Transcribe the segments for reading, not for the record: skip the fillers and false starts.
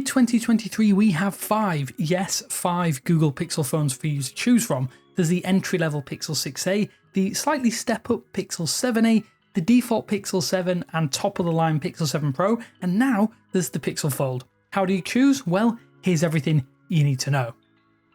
Mid-2023 we have five Google Pixel phones for you to choose from. There's the entry-level Pixel 6a, the slightly step-up Pixel 7a, the default Pixel 7 and top-of-the-line Pixel 7 Pro, and now there's the Pixel Fold. How do you choose? Well, here's everything you need to know.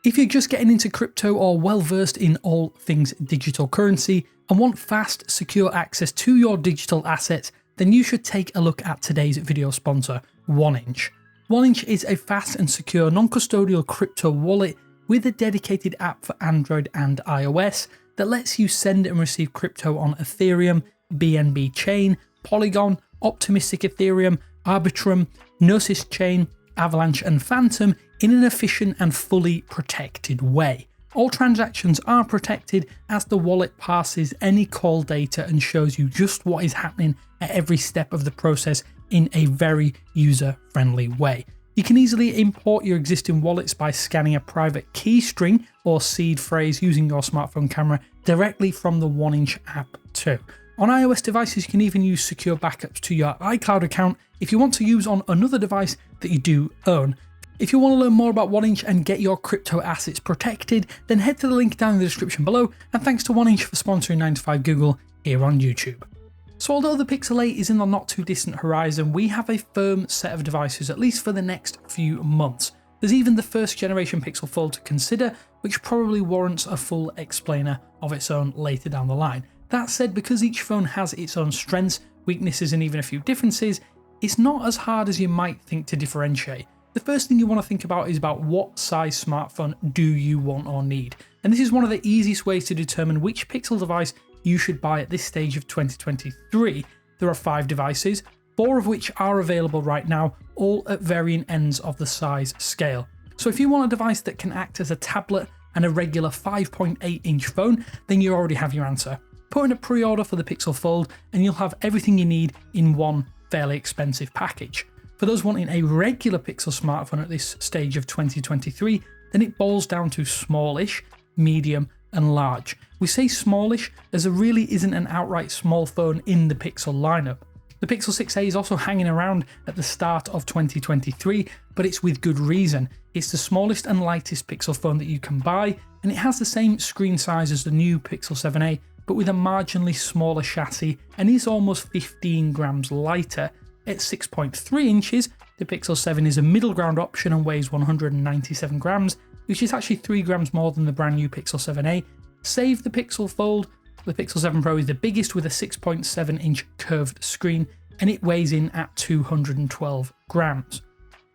If you're just getting into crypto or well-versed in all things digital currency and want fast, secure access to your digital assets, then you should take a look at today's video sponsor, 1inch. 1inch is a fast and secure non-custodial crypto wallet with a dedicated app for Android and iOS that lets you send and receive crypto on Ethereum, BNB Chain, Polygon, Optimistic Ethereum, Arbitrum, Gnosis Chain, Avalanche and Phantom in an efficient and fully protected way. All transactions are protected as the wallet passes any call data and shows you just what is happening at every step of the process in a very user-friendly way. You can easily import your existing wallets by scanning a private key string or seed phrase using your smartphone camera directly from the 1inch app too. On iOS devices, you can even use secure backups to your iCloud account if you want to use on another device that you do own. If you want to learn more about 1inch and get your crypto assets protected, then head to the link down in the description below, and thanks to 1inch for sponsoring 9to5 Google here on YouTube. So although the Pixel 8 is in the not too distant horizon, we have a firm set of devices at least for the next few months. There's even the first generation Pixel Fold to consider, which probably warrants a full explainer of its own later down the line. That said, because each phone has its own strengths, weaknesses and even a few differences, it's not as hard as you might think to differentiate. The first thing you want to think about is about what size smartphone do you want or need. And this is one of the easiest ways to determine which Pixel device you should buy at this stage of 2023. There are 5 devices, 4 of which are available right now, all at varying ends of the size scale. So if you want a device that can act as a tablet and a regular 5.8-inch phone, then you already have your answer. Put in a pre-order for the Pixel Fold and you'll have everything you need in one fairly expensive package. For those wanting a regular Pixel smartphone at this stage of 2023, then it boils down to smallish, medium and large. We say smallish as there really isn't an outright small phone in the Pixel lineup. The Pixel 6a is also hanging around at the start of 2023, but it's with good reason. It's the smallest and lightest Pixel phone that you can buy, and it has the same screen size as the new Pixel 7a, but with a marginally smaller chassis and is almost 15 grams lighter. At 6.3 inches, the Pixel 7 is a middle ground option and weighs 197 grams, which is actually 3 grams more than the brand new Pixel 7a. Save the Pixel Fold, the Pixel 7 Pro is the biggest with a 6.7 inch curved screen and it weighs in at 212 grams.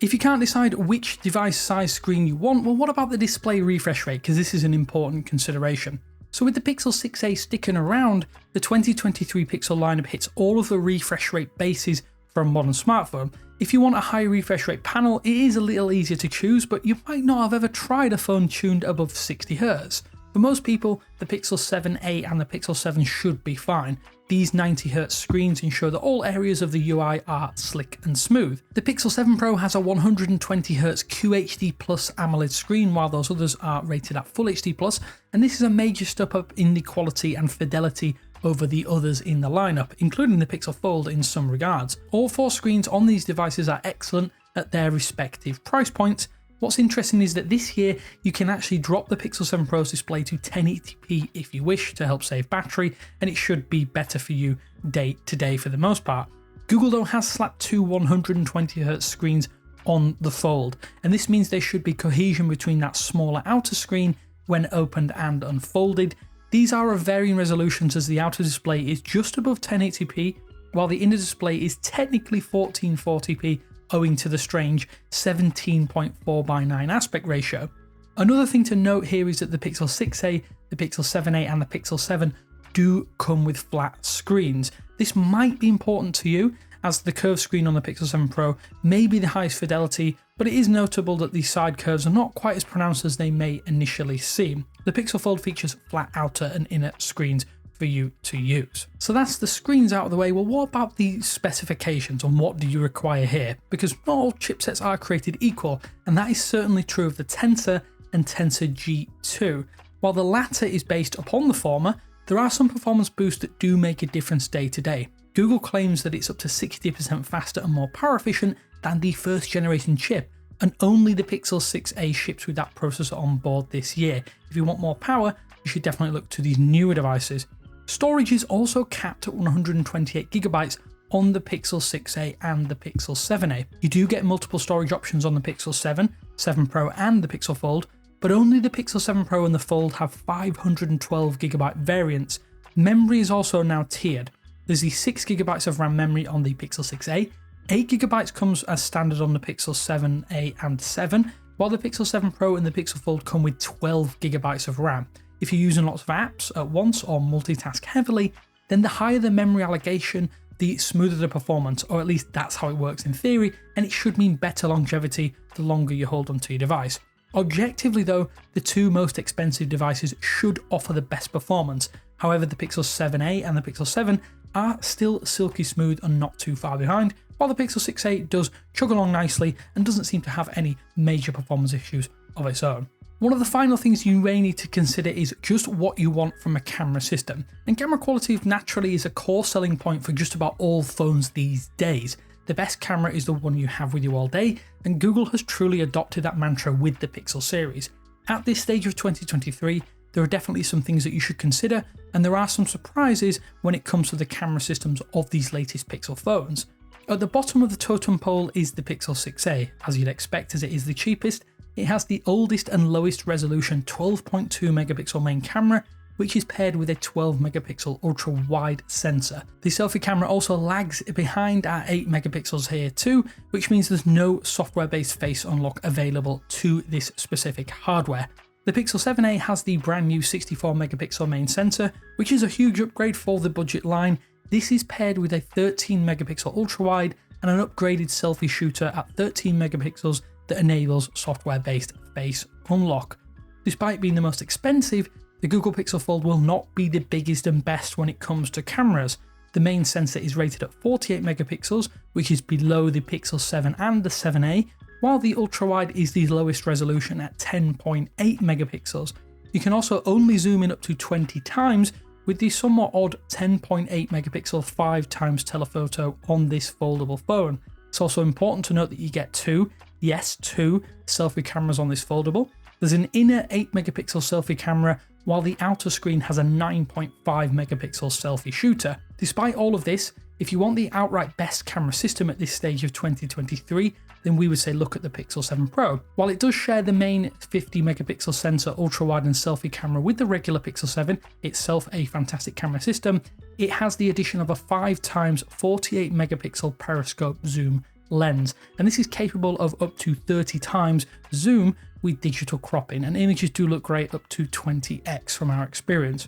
If you can't decide which device size screen you want, well what about the display refresh rate, because this is an important consideration. So with the Pixel 6a sticking around, the 2023 Pixel lineup hits all of the refresh rate bases for a modern smartphone. If you want a high refresh rate panel, it is a little easier to choose, but you might not have ever tried a phone tuned above 60Hz. For most people, the Pixel 7a and the Pixel 7 should be fine. These 90Hz screens ensure that all areas of the UI are slick and smooth. The Pixel 7 Pro has a 120Hz QHD Plus AMOLED screen, while those others are rated at Full HD Plus, and this is a major step up in the quality and fidelity over the others in the lineup, including the Pixel Fold in some regards. All 4 screens on these devices are excellent at their respective price points. What's interesting is that this year you can actually drop the Pixel 7 Pro's display to 1080p if you wish to help save battery, and it should be better for you day to day for the most part. Google though has slapped 2 120Hz screens on the Fold, and this means there should be cohesion between that smaller outer screen when opened and unfolded. These are of varying resolutions as the outer display is just above 1080p, while the inner display is technically 1440p owing to the strange 17.4:9 aspect ratio. Another thing to note here is that the Pixel 6a, the Pixel 7a and the Pixel 7 do come with flat screens. This might be important to you as the curved screen on the Pixel 7 Pro may be the highest fidelity, but it is notable that the side curves are not quite as pronounced as they may initially seem. The Pixel Fold features flat outer and inner screens for you to use. So that's the screens out of the way. Well, what about the specifications and what do you require here? Because not all chipsets are created equal, and that is certainly true of the Tensor and Tensor G2. While the latter is based upon the former, there are some performance boosts that do make a difference day to day. Google claims that it's up to 60% faster and more power efficient than the first generation chip, and only the Pixel 6a ships with that processor on board this year. If you want more power, you should definitely look to these newer devices. Storage is also capped at 128GB on the Pixel 6a and the Pixel 7a. You do get multiple storage options on the Pixel 7, 7 Pro and the Pixel Fold, but only the Pixel 7 Pro and the Fold have 512GB variants. Memory is also now tiered. There's the 6GB of RAM memory on the Pixel 6a, 8GB comes as standard on the Pixel 7a and 7, while the Pixel 7 Pro and the Pixel Fold come with 12GB of RAM. If you're using lots of apps at once or multitask heavily, then the higher the memory allocation, the smoother the performance, or at least that's how it works in theory, and it should mean better longevity the longer you hold onto your device. Objectively though, the two most expensive devices should offer the best performance. However, the Pixel 7a and the Pixel 7 are still silky smooth and not too far behind, while the Pixel 6a does chug along nicely and doesn't seem to have any major performance issues of its own. One of the final things you may need to consider is just what you want from a camera system, and camera quality naturally is a core selling point for just about all phones these days. The best camera is the one you have with you all day, and Google has truly adopted that mantra with the Pixel series. At this stage of 2023, there are definitely some things that you should consider, and there are some surprises when it comes to the camera systems of these latest Pixel phones. At the bottom of the totem pole is the Pixel 6a, as you'd expect as it is the cheapest. It has the oldest and lowest resolution 12.2 megapixel main camera, which is paired with a 12 megapixel ultra wide sensor. The selfie camera also lags behind at 8 megapixels here too, which means there's no software based face unlock available to this specific hardware. The Pixel 7a has the brand new 64 megapixel main sensor, which is a huge upgrade for the budget line. This is paired with a 13 megapixel ultra wide and an upgraded selfie shooter at 13 megapixels that enables software-based face unlock. Despite being the most expensive, the Google Pixel Fold will not be the biggest and best when it comes to cameras. The main sensor is rated at 48 megapixels, which is below the Pixel 7 and the 7a, while the ultra-wide is the lowest resolution at 10.8 megapixels. You can also only zoom in up to 20 times, with the somewhat odd 10.8 megapixel 5x telephoto on this foldable phone. It's also important to note that you get two selfie cameras on this foldable. There's an inner 8 megapixel selfie camera, while the outer screen has a 9.5 megapixel selfie shooter. Despite all of this, if you want the outright best camera system at this stage of 2023, then we would say look at the Pixel 7 Pro. While it does share the main 50 megapixel sensor, ultra wide and selfie camera with the regular Pixel 7, itself a fantastic camera system, it has the addition of a 5x 48 megapixel periscope zoom lens, and this is capable of up to 30 times zoom with digital cropping, and images do look great up to 20x from our experience.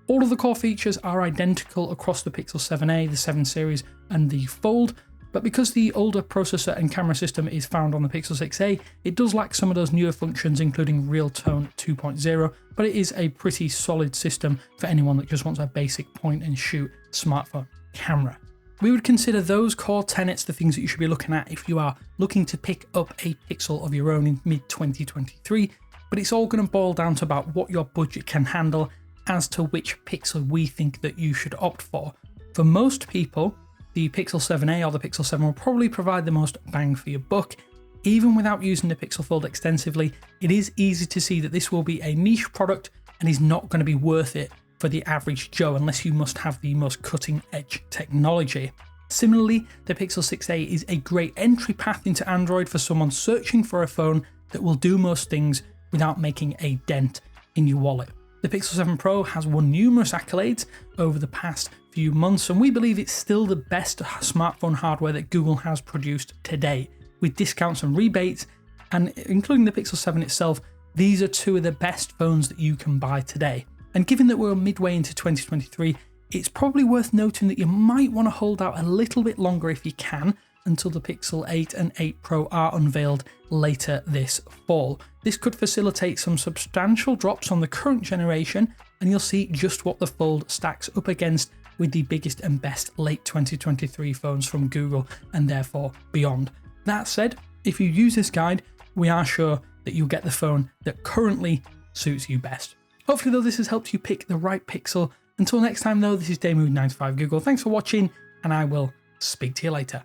All of the core features are identical across the Pixel 7a, the 7 series and the Fold, but because the older processor and camera system is found on the Pixel 6a, it does lack some of those newer functions including Real Tone 2.0, but it is a pretty solid system for anyone that just wants a basic point and shoot smartphone camera. We would consider those core tenets the things that you should be looking at if you are looking to pick up a Pixel of your own in mid-2023, but it's all going to boil down to about what your budget can handle as to which Pixel we think that you should opt for. For most people, the Pixel 7a or the Pixel 7 will probably provide the most bang for your buck. Even without using the Pixel Fold extensively, it is easy to see that this will be a niche product and is not going to be worth it for the average Joe unless you must have the most cutting edge technology. Similarly, the Pixel 6a is a great entry path into Android for someone searching for a phone that will do most things without making a dent in your wallet. The Pixel 7 Pro has won numerous accolades over the past few months, and we believe it's still the best smartphone hardware that Google has produced today. With discounts and rebates, and including the Pixel 7 itself, these are two of the best phones that you can buy today. And given that we're midway into 2023, it's probably worth noting that you might want to hold out a little bit longer if you can until the Pixel 8 and 8 Pro are unveiled later this fall. This could facilitate some substantial drops on the current generation, and you'll see just what the Fold stacks up against with the biggest and best late 2023 phones from Google and therefore beyond. That said, if you use this guide, we are sure that you'll get the phone that currently suits you best. Hopefully though this has helped you pick the right Pixel. Until next time though, this is Mid-2023 Google. Thanks for watching, and I will speak to you later.